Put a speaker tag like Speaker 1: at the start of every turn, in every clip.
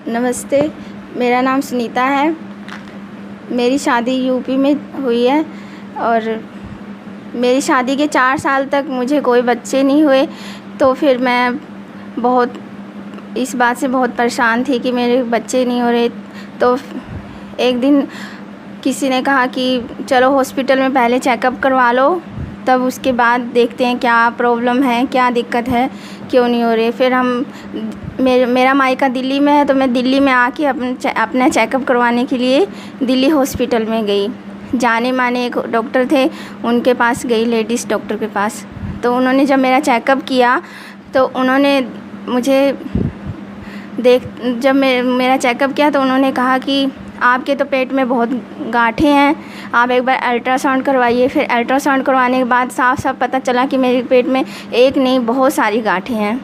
Speaker 1: नमस्ते, मेरा नाम सुनीता है। मेरी शादी यूपी में हुई है और मेरी शादी के 4 साल तक मुझे कोई बच्चे नहीं हुए। तो फिर मैं बहुत इस बात से बहुत परेशान थी कि मेरे बच्चे नहीं हो रहे। तो एक दिन किसी ने कहा कि चलो हॉस्पिटल में पहले चेकअप करवा लो, तब उसके बाद देखते हैं क्या प्रॉब्लम है, क्या दिक्कत है, क्यों नहीं हो रही। फिर मेरा मायका दिल्ली में है, तो मैं दिल्ली में आके अपना चेकअप करवाने के लिए दिल्ली हॉस्पिटल में गई। जाने माने एक डॉक्टर थे, उनके पास गई, लेडीज़ डॉक्टर के पास। तो उन्होंने जब मेरा चेकअप किया तो उन्होंने मुझे जब मेरा चेकअप किया तो उन्होंने कहा कि आपके तो पेट में बहुत गाँठें हैं, आप एक बार अल्ट्रासाउंड करवाइए। फिर अल्ट्रासाउंड करवाने के बाद साफ साफ पता चला कि मेरे पेट में एक नहीं बहुत सारी गाँठें हैं।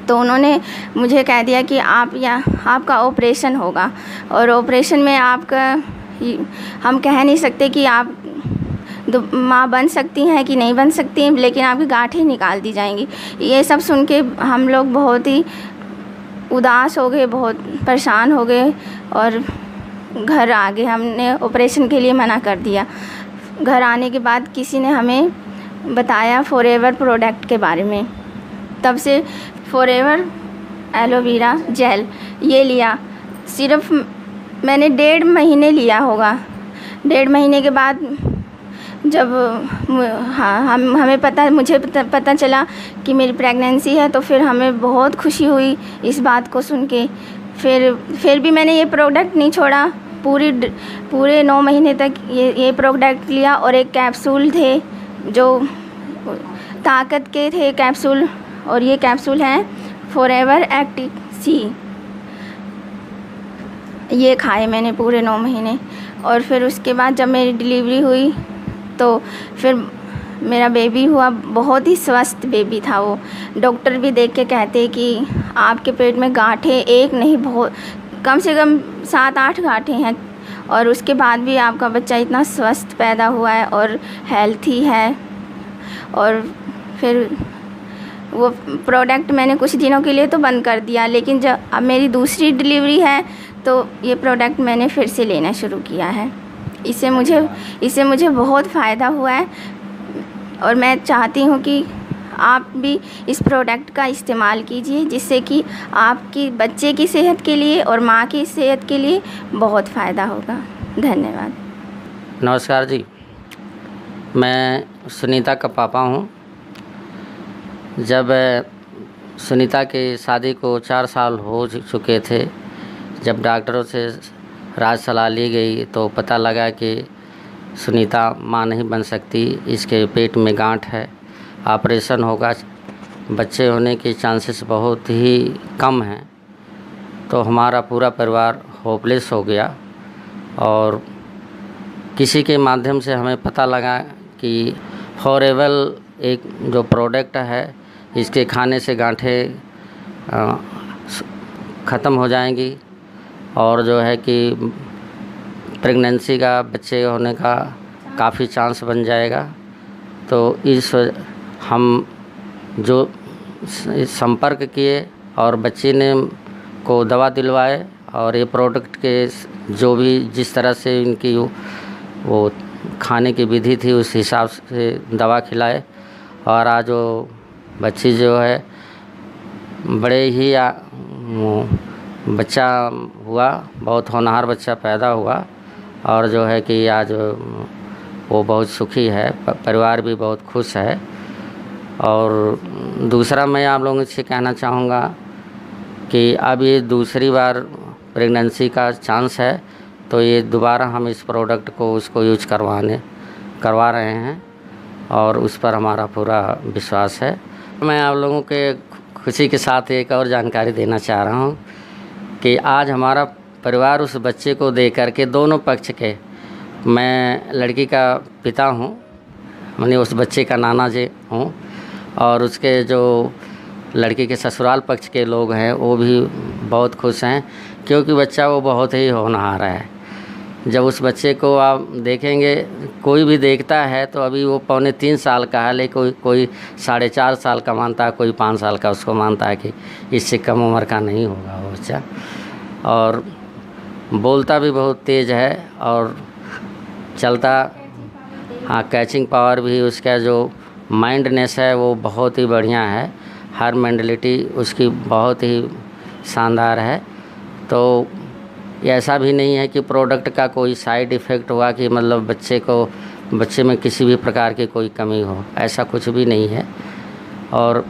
Speaker 1: तो उन्होंने मुझे कह दिया कि आपका ऑपरेशन होगा, और ऑपरेशन में हम कह नहीं सकते कि आप माँ बन सकती हैं कि नहीं बन सकती हैं, लेकिन आपकी गाँठें निकाल दी जाएंगी। ये सब सुन के हम लोग बहुत ही उदास हो गए, बहुत परेशान हो गए और घर आ गए। हमने ऑपरेशन के लिए मना कर दिया। घर आने के बाद किसी ने हमें बताया फॉरएवर प्रोडक्ट के बारे में। तब से फॉरएवर एलोवेरा जेल ये लिया। सिर्फ मैंने 1.5 महीने लिया होगा। 1.5 महीने के बाद जब मुझे पता चला कि मेरी प्रेगनेंसी है, तो फिर हमें बहुत खुशी हुई इस बात को सुन के। फिर भी मैंने ये प्रोडक्ट नहीं छोड़ा। पूरे 9 महीने तक ये प्रोडक्ट लिया। और एक कैप्सूल थे जो ताकत के थे कैप्सूल, और ये कैप्सूल हैं फॉरएवर एक्टिव सी। ये खाए मैंने पूरे 9 महीने। और फिर उसके बाद जब मेरी डिलीवरी हुई तो फिर मेरा बेबी हुआ। बहुत ही स्वस्थ बेबी था वो। डॉक्टर भी देख के कहते कि आपके पेट में गाँठें एक नहीं बहुत कम से कम 7-8 गाँठें हैं, और उसके बाद भी आपका बच्चा इतना स्वस्थ पैदा हुआ है और हेल्थी है। और फिर वो प्रोडक्ट मैंने कुछ दिनों के लिए तो बंद कर दिया, लेकिन जब अब मेरी दूसरी डिलीवरी है तो ये प्रोडक्ट मैंने फिर से लेना शुरू किया है। इससे मुझे बहुत फ़ायदा हुआ है, और मैं चाहती हूँ कि आप भी इस प्रोडक्ट का इस्तेमाल कीजिए, जिससे कि आपकी बच्चे की सेहत के लिए और माँ की सेहत के लिए बहुत फ़ायदा होगा। धन्यवाद।
Speaker 2: नमस्कार जी, मैं सुनीता का पापा हूँ। जब सुनीता की शादी को 4 साल हो चुके थे, जब डॉक्टरों से राय सलाह ली गई तो पता लगा कि सुनीता माँ नहीं बन सकती, इसके पेट में गांठ है, ऑपरेशन होगा, बच्चे होने के चांसेस बहुत ही कम हैं। तो हमारा पूरा परिवार होपलेस हो गया। और किसी के माध्यम से हमें पता लगा कि फॉरएवर एक जो प्रोडक्ट है, इसके खाने से गांठें ख़त्म हो जाएंगी, और जो है कि प्रेगनेंसी का बच्चे होने का काफ़ी चांस बन जाएगा। तो हम जो संपर्क किए और बच्ची ने को दवा दिलवाए, और ये प्रोडक्ट के जो भी जिस तरह से इनकी वो खाने की विधि थी उस हिसाब से दवा खिलाए, और आज वो बच्ची जो है बड़े ही बच्चा हुआ, बहुत होनहार बच्चा पैदा हुआ, और जो है कि आज वो बहुत सुखी है, परिवार भी बहुत खुश है। और दूसरा मैं आप लोगों से कहना चाहूँगा कि अब ये दूसरी बार प्रेगनेंसी का चांस है, तो ये दोबारा हम इस प्रोडक्ट को उसको यूज करवा रहे हैं, और उस पर हमारा पूरा विश्वास है। मैं आप लोगों के खुशी के साथ एक और जानकारी देना चाह रहा हूँ कि आज हमारा परिवार उस बच्चे को दे करके दोनों पक्ष के, मैं लड़की का पिता हूँ, मैंने उस बच्चे का नाना जी हूँ, और उसके जो लड़की के ससुराल पक्ष के लोग हैं वो भी बहुत खुश हैं, क्योंकि बच्चा वो बहुत ही होनहार है। जब उस बच्चे को आप देखेंगे, कोई भी देखता है तो अभी वो 2.25-3 साल का है, लेकिन कोई 4.5 साल का मानता है, कोई 5 साल का उसको मानता है कि इससे कम उम्र का नहीं होगा वो बच्चा। और बोलता भी बहुत तेज़ है और चलता, हाँ, कैचिंग पावर भी उसका जो माइंडनेस है वो बहुत ही बढ़िया है। हर मेंटलिटी उसकी बहुत ही शानदार है। तो ऐसा भी नहीं है कि प्रोडक्ट का कोई साइड इफ़ेक्ट हुआ कि मतलब बच्चे में किसी भी प्रकार की कोई कमी हो, ऐसा कुछ भी नहीं है। और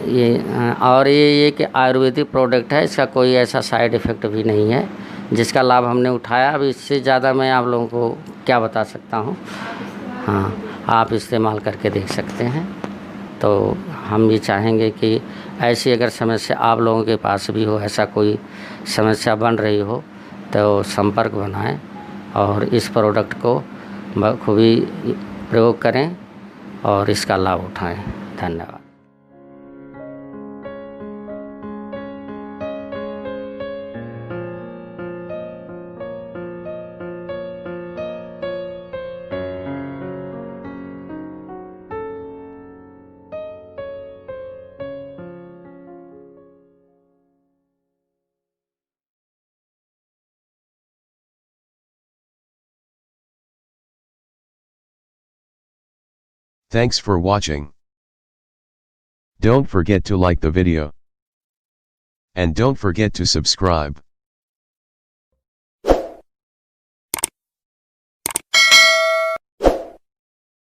Speaker 2: ये कि आयुर्वेदिक प्रोडक्ट है, इसका कोई ऐसा साइड इफ़ेक्ट भी नहीं है जिसका लाभ हमने उठाया। अब इससे ज़्यादा मैं आप लोगों को क्या बता सकता हूँ। हाँ, आप इस्तेमाल करके देख सकते हैं। तो हम ये चाहेंगे कि ऐसी अगर समस्या आप लोगों के पास भी हो, ऐसा कोई समस्या बन रही हो तो संपर्क बनाएं और इस प्रोडक्ट को बखूबी प्रयोग करें और इसका लाभ उठाएं। धन्यवाद।
Speaker 3: Thanks for watching. Don't forget to like the video. And don't forget to subscribe.